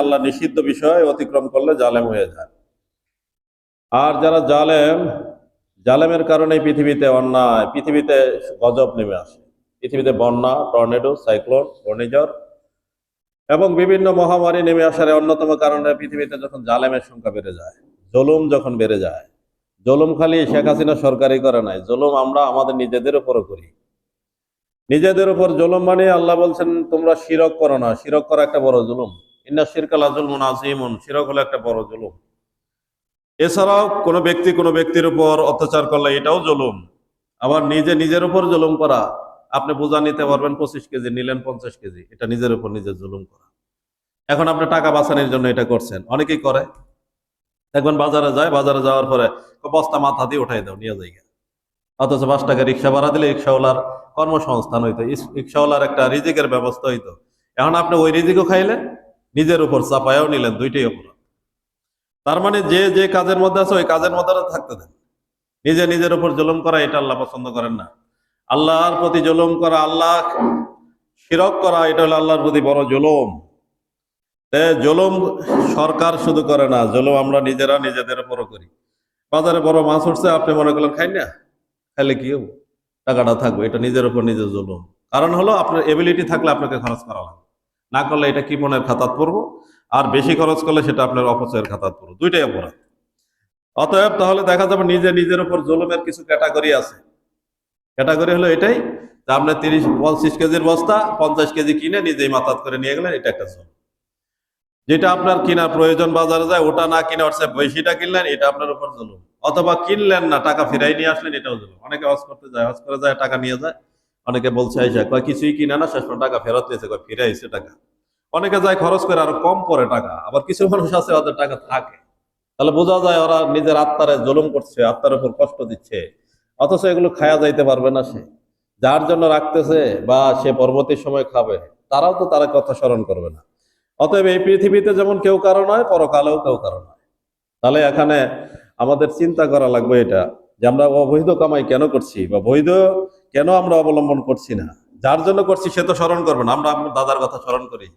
আল্লাহ নিষিদ্ধ বিষয় অতিক্রম করলে জালেম হয়ে যায়। আর যারা জালেমের কারণে পৃথিবীতে অন্যায়, পৃথিবীতে গজব নেমে আসে। পৃথিবীতে বন্যা, টর্নেডো, সাইক্লোন, ঘূর্ণিঝড় এবং বিভিন্ন মহামারী নেমে আসার অন্যতম কারণে পৃথিবীতে যখন জালেমের সংখ্যা বেড়ে যায়, জুলুম যখন বেড়ে যায়। জুলুম খালি শেখ হাসিনা সরকারই করে নাই, জুলুম আমরা আমাদের নিজেদের উপরও করি। নিজেদের উপর জুলুম মানে আল্লাহ বলছেন তোমরা শিরক করো না। শিরক করা একটা বড় জুলুম। ইন্না শিরকা লাযুলমুন আযীমুন, শিরক হলো একটা বড় জুলুম। এছাড়াও কোনো ব্যক্তির উপর অত্যাচার করলে এটাও জুলুম। আবার নিজের উপর জুলুম করা, আপনি বোঝা নিতে পারবেন 25 কেজি, নিলেন 50 কেজি, এটা নিজের উপর নিজের জুলুম করা। এখন আপনি টাকা বাঁচানোর জন্য এটা করছেন, অনেকেই করে। দেখবেন বাজারে যাওয়ার পরে বস্তা মাথা দিয়ে উঠাই দাও, নিয়ে যাই। অথচ 5 টাকা রিক্সা ভাড়া দিলে রিক্সাওয়ালার কর্মসংস্থান হইতো, রিক্সাওয়ালার একটা রিজিকের ব্যবস্থা হইতো। এখন আপনি ওই রিজিকও খাইলেন, নিজের উপর চাপায়াও নিলেন, দুইটাই অপরাধ। তার মানে যে কাজের মধ্যে আছে ওই কাজের মধ্যে থাকতে দেন। নিজের উপর জুলুম করা এটা আল্লাহ পছন্দ করেন না। আল্লাহর প্রতি জুলুম করা, আল্লাহ শিরক করা, এটা হলো আল্লাহর প্রতি বড় জুলুম। জুলুম সরকার শুধু করে না, জুলুম আমরা নিজেরা নিজেদের উপরও করি। বাজারে বড় মাছ উঠছে, আপনি মনে করলেন খাই না, খাইলে কি হবো, টাকাটা থাকবে, এটা নিজের উপর নিজের জুলুম। কারণ হলো আপনার এবিলিটি থাকলে আপনাকে খরচ করা লাগবে, না করলে এটা কৃপণের খাতাত পড়বো, আর বেশি খরচ করলে সেটা আপনার অপচয়ের খাতাত পড়বো, দুইটাই অপরাধ। অতএব তাহলে দেখা যাবে নিজের উপর জুলুমের কিছু ক্যাটাগরি আছে। ক্যাটাগরি হলো এটাই যে আপনি 30-25 কেজির বস্তা 50 কেজি কিনে নিজেই মাথাত করে নিয়ে গেলেন, এটা একটা জুলুম। যেটা আপনার কিনার প্রয়োজন বাজারে যায়, ওটা না কিনে হচ্ছে বেশিটা কিনলেন, এটা আপনার উপর জুলুম। অথবা কিনলেন না, টাকা ফিরাই নিয়ে আসলেন, এটাও জুলুম। অনেকে হজ করতে যায়, হজ করে যায়, টাকা নিয়ে যায়। অনেকে বলছে আইসা কয় কিছুই কিনে না, শেষ পর্যন্ত টাকা ফেরত নিয়েছে, কয় ফিরে আইছে টাকা। অনেকে যায় খরচ করে আরো কম পরে টাকা, আবার কিছু মানুষ আছে ওদের টাকা থাকে। তাহলে বোঝা যায় ওরা নিজের আত্মারে জুলুম করছে, আত্মার উপর কষ্ট দিচ্ছে। অথচ এগুলো খায়া যাইতে পারবে না সে, যার জন্য রাখতেছে বা সে পরবর্তী সময় খাবে, তারাও তো তার কথা স্মরণ করবে না। অতএব এই পৃথিবীতে যেমন কেউ কারো নয়, পরকালেও কেউ কারো নয়। তাহলে এখানে আমাদের চিন্তা করা লাগবে এটা, যে আমরা অবৈধ কামাই কেন করছি বা বৈধ কেন আমরা অবলম্বন করছি না। যার জন্য করছি সে তো স্মরণ করবে না, আমরা আমার দাদার কথা স্মরণ করি,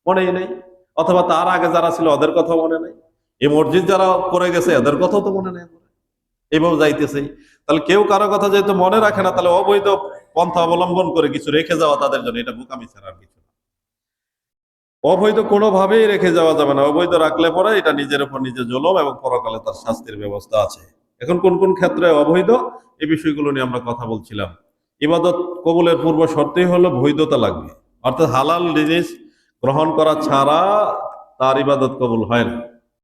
মনেই নেই। অথবা তার আগে যারা ছিল ওদের কথাও মনে নেই। এই মসজিদ যারা করে গেছে এদের কথাও তো মনে নেই। এইভাবে যাইতেছে। তাহলে কেউ কারো কথা যেহেতু মনে রাখে না, তাহলে অবৈধ পন্থা অবলম্বন করে কিছু রেখে যাওয়া তাদের জন্য এটা বোকামি ছাড়া আর কিছু না। অবৈধ কোনোভাবেই রেখে যাওয়া যাবে না। অবৈধ রাখলে পরে এটা নিজের উপর নিজে জুলুম, এবং পরকালে তার শাস্তির ব্যবস্থা আছে। এখন কোন কোন ক্ষেত্রে অবৈধ, এই বিষয়গুলো নিয়ে আমরা কথা বলছিলাম। ইবাদত কবুলের পূর্ব শর্তই হলো বৈধতা লাগবে, অর্থাৎ হালাল জিনিস গ্রহণ করা ছাড়া তার ইবাদত কবুল হয় না।